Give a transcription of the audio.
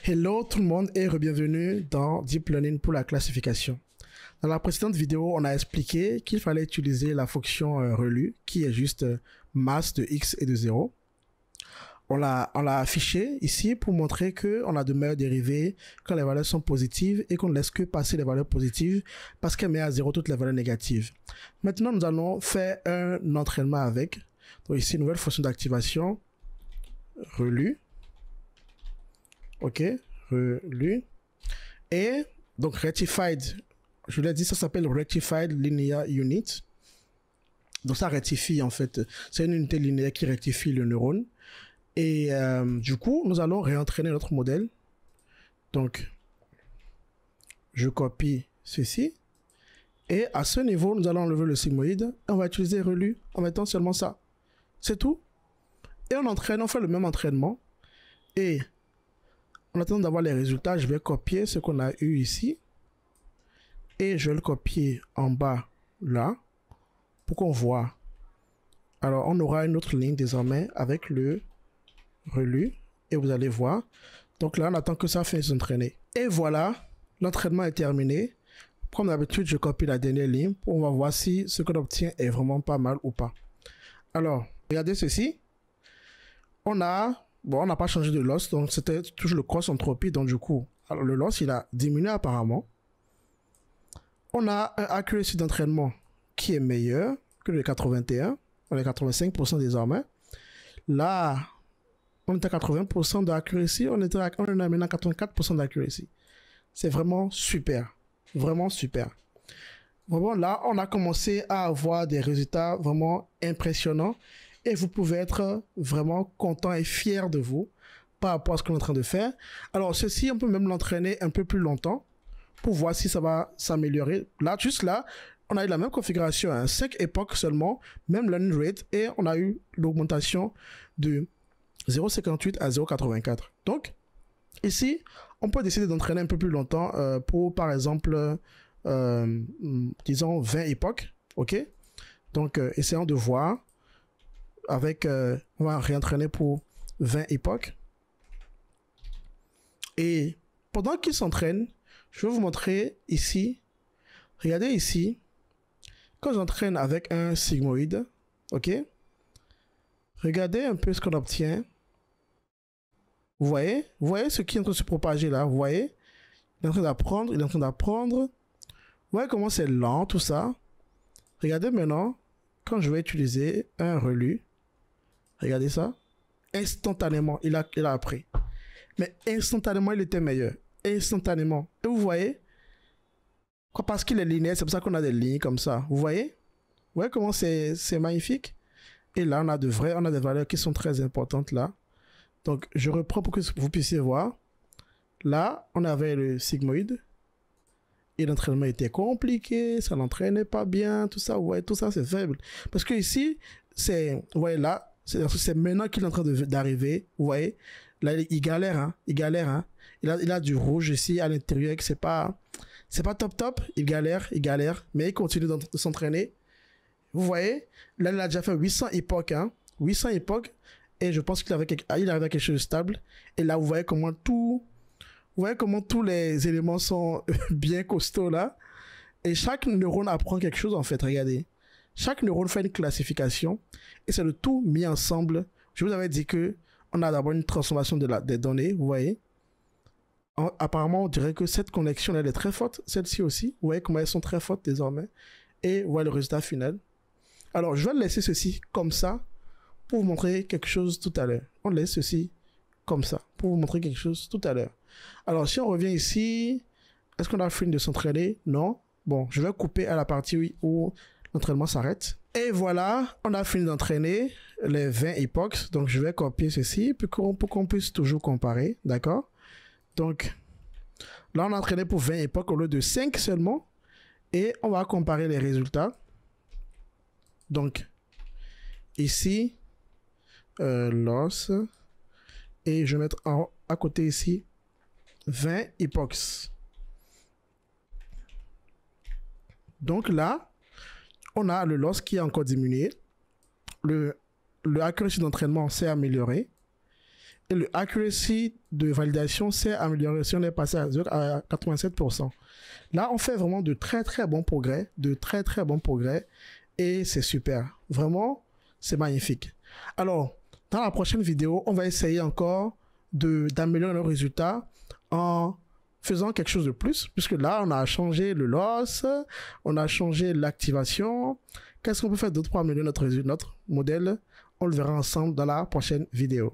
Hello tout le monde et bienvenue dans Deep Learning pour la classification. Dans la précédente vidéo, on a expliqué qu'il fallait utiliser la fonction relu qui est juste masse de x et de 0. On l'a affiché ici pour montrer qu'on a de meilleures dérivées quand les valeurs sont positives et qu'on ne laisse que passer les valeurs positives parce qu'elle met à 0 toutes les valeurs négatives. Maintenant, nous allons faire un entraînement avec. Donc ici, nouvelle fonction d'activation, relu. Ok, relu. Et donc rectified, je l'ai dit, ça s'appelle rectified linear unit. Donc ça rectifie en fait, c'est une unité linéaire qui rectifie le neurone. Et du coup, nous allons réentraîner notre modèle. Donc, je copie ceci. Et à ce niveau, nous allons enlever le sigmoïde. Et on va utiliser relu en mettant seulement ça. C'est tout. Et on entraîne, on fait le même entraînement. Et en attendant d'avoir les résultats, je vais copier ce qu'on a eu ici. Et je vais le copier en bas, là, pour qu'on voit. Alors, on aura une autre ligne désormais avec le relu. Et vous allez voir. Donc là, on attend que ça finisse d'entraîner. Et voilà, l'entraînement est terminé. Comme d'habitude, je copie la dernière ligne. On va voir si ce qu'on obtient est vraiment pas mal ou pas. Alors, regardez ceci. On n'a pas changé de loss, donc c'était toujours le cross entropie. Donc du coup, alors le loss, il a diminué apparemment. On a un accuracy d'entraînement qui est meilleur que le 81. On est à 85% désormais. Là, on est à 80% d'accuracy. On est maintenant à 84% d'accuracy. C'est vraiment super. Vraiment super. Vraiment, là, on a commencé à avoir des résultats vraiment impressionnants. Et vous pouvez être vraiment content et fier de vous par rapport à ce qu'on est en train de faire. Alors, ceci, on peut même l'entraîner un peu plus longtemps pour voir si ça va s'améliorer. Là, juste là, on a eu la même configuration, hein, 5 époques seulement, même learning rate, et on a eu l'augmentation de 0,58 à 0,84. Donc, ici, on peut décider d'entraîner un peu plus longtemps pour, par exemple, disons 20 époques. OK? Donc, essayons de voir. Avec, on va réentraîner pour 20 époques. Et pendant qu'il s'entraîne, je vais vous montrer ici. Regardez ici. Quand j'entraîne avec un sigmoïde, ok? Regardez un peu ce qu'on obtient. Vous voyez ce qui est en train de se propager là. Vous voyez? Il est en train d'apprendre, il est en train d'apprendre. Vous voyez comment c'est lent tout ça? Regardez maintenant, quand je vais utiliser un relu. Regardez ça. Instantanément, il a appris. Mais instantanément, il était meilleur. Instantanément. Et vous voyez? Parce qu'il est linéaire, c'est pour ça qu'on a des lignes comme ça. Vous voyez? Vous voyez comment c'est magnifique? Et là, on a des valeurs qui sont très importantes là. Donc, je reprends pour que vous puissiez voir. Là, on avait le sigmoïde. Et l'entraînement était compliqué, ça n'entraînait pas bien, tout ça. Vous voyez, tout ça, c'est faible. Parce que ici, vous voyez là, c'est maintenant qu'il est en train d'arriver. Vous voyez, là, il galère, hein. Il galère, hein. Il a du rouge ici à l'intérieur, que c'est pas top. Il galère, mais il continue de s'entraîner. Vous voyez, là, il a déjà fait 800 époques, hein. 800 époques. Et je pense qu'il arrive à quelque chose de stable. Et là, vous voyez comment tous les éléments sont bien costauds là. Et chaque neurone apprend quelque chose en fait, regardez. Chaque neurone fait une classification et c'est le tout mis ensemble. Je vous avais dit que on a d'abord une transformation des données, vous voyez. Apparemment, on dirait que cette connexion elle est très forte, celle-ci aussi. Vous voyez comment elles sont très fortes désormais. Et vous voyez le résultat final. Alors, je vais laisser ceci comme ça pour vous montrer quelque chose tout à l'heure. On laisse ceci comme ça pour vous montrer quelque chose tout à l'heure. Alors, si on revient ici, est-ce qu'on a fini de s'entraîner? Non. Bon, je vais couper à la partie où l'entraînement s'arrête. Et voilà, on a fini d'entraîner les 20 époques. Donc, je vais copier ceci pour qu'on puisse toujours comparer. D'accord? Donc, là, on a entraîné pour 20 époques au lieu de 5 seulement. Et on va comparer les résultats. Donc, ici, loss. Et je vais mettre à côté ici 20 époques. Donc là, on a le loss qui a encore diminué. Le accuracy d'entraînement s'est amélioré. Et le accuracy de validation s'est amélioré. Si on est passé à 87%. Là, on fait vraiment de très très bons progrès. Et c'est super. Vraiment, c'est magnifique. Alors, dans la prochaine vidéo, on va essayer encore d'améliorer nos résultats en faisant quelque chose de plus, puisque là, on a changé le loss, on a changé l'activation. Qu'est-ce qu'on peut faire d'autre pour améliorer notre modèle? On le verra ensemble dans la prochaine vidéo.